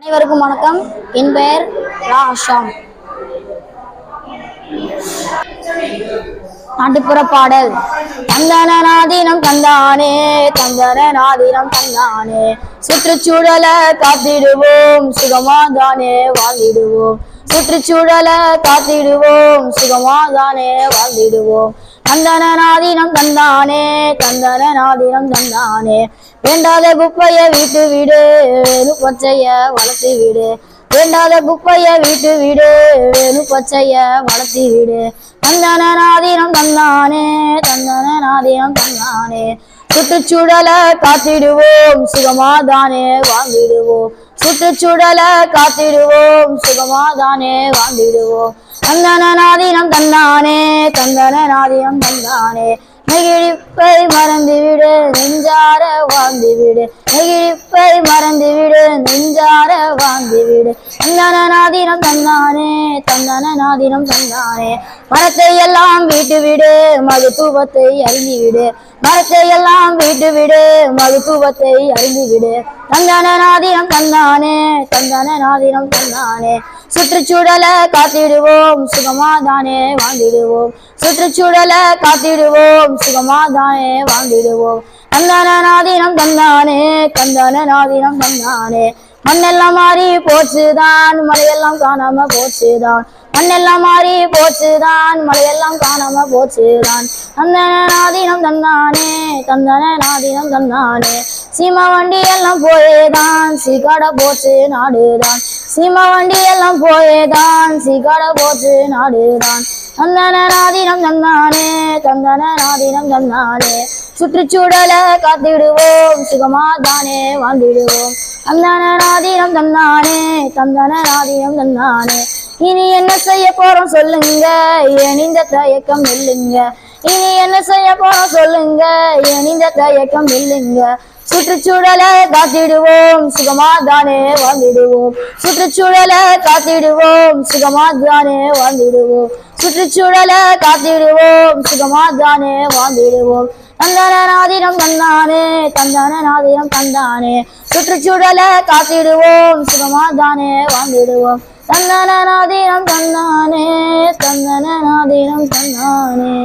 அனைவருக்கும் வணக்கம். என் பெயர் ரா அஷாம். நாட்டுப்புற பாடல். தந்தன நாதீனம் தந்தானே, தந்தன நாதீனம் தந்தானே, சுற்றுச்சூழல காத்திடுவோம், சுகமாதானே வாழ்ந்திடுவோம். சுற்றுச்சூழல காத்திடுவோம், சுகமாதானே வாழ்ந்திடுவோம். தந்தன நாதீனம் தந்தானே, தந்தன நாதீனம் தந்தானே, வேண்டாத குப்பைய வீட்டு விடு, வேணு பச்சைய வளர்த்து விடு. வேண்டாத குப்பைய வீட்டு விடு, வேணு பச்சைய வளர்த்து விடு. தந்தன நாதீனம் தந்தானே, தந்தன நாதீனம் தந்தானே, சுற்றுச்சூழல காத்திடுவோம், சுகமாதானே வாழ்ந்திடுவோம். சுற்றுச்சூழல காத்திடுவோம், சுகமாதானே வாழ்ந்திடுவோம். தந்தன நாதீனம் தந்தானே, தந்தன நாதீனம் தந்தானே, நெகிழிப்பை மறந்துவிடு, நெஞ்சார வாழ்ந்துவிடு. நெகிழிப்பை மறந்துவிடு, நெஞ்சார வாழ்ந்துவிடு. தந்தன நாதீனம் தந்தானே, தந்தன நாதீனம் தந்தானே, மரத்தை எல்லாம் வீட்டுவிடு, மகத்துவத்தை அறிந்துவிடு. மரத்தை எல்லாம் வீட்டுவிடு, மகத்துவத்தை அறிந்துவிடு. தந்தன நாதீனம் தந்தானே, தந்தன நாதீனம் தந்தானே, சுற்றுச்சூழல காத்திடுவோம், சுகமாதானே வாழ்ந்திடுவோம். சுற்றுச்சூழல காத்திடுவோம், சுகமாதானே வாழ்ந்திடுவோம். தந்தன நாதீனம் தந்தானே, தந்தன நாதீனம் தந்தானே, மண்ணெல்லாம் மாறி போச்சுதான், மழையெல்லாம் காணாம போச்சுதான். மண்ணெல்லாம் மாறி போச்சுதான், மழையெல்லாம் காணாம போச்சுதான். தந்தன நாதீனம் தந்தானே, தந்தன நாதீனம் தந்தானே, சீமா வண்டி எல்லாம் போயேதான், சீக்காட போச்சு நாடுதான். சீமா வண்டி எல்லாம் போயேதான், சீக்காட போச்சு நாடுதான். தந்தன நாதீனம் தந்தானே, தந்தன நாதீனம் தந்தானே, சுற்றுச்சூழல காத்திடுவோம், சுகமாதானே வாழ்ந்திடுவோம். தந்தன நாதீனம் தந்தானே, தந்தன நாதீனம் தந்தானே, இனி என்ன செய்ய போறோம் சொல்லுங்க, ஏன் இந்த தயக்கம் இல்லைங்க. இனி என்ன செய்ய போறோம் சொல்லுங்க, ஏன் இந்த தயக்கம் இல்லைங்க. சுற்றுச்சூழல காத்திடுவோம், சுகமாதானே வாழ்ந்திடுவோம். சுற்றுச்சூழல காத்திடுவோம், சுகமாதானே வாழ்ந்திடுவோம். சுற்றுச்சூழல காத்திடுவோம், சுகமாதானே வாழ்ந்திடுவோம். தந்தன நாதீனம் தந்தானே, தந்தன நாதீனம் தந்தானே, சுற்றுச்சூழல காத்திடுவோம், சுகமாதானே வாழ்ந்திடுவோம். தந்தன நாதீனம் தந்தானே, தந்தன நாதீனம் தந்தானே.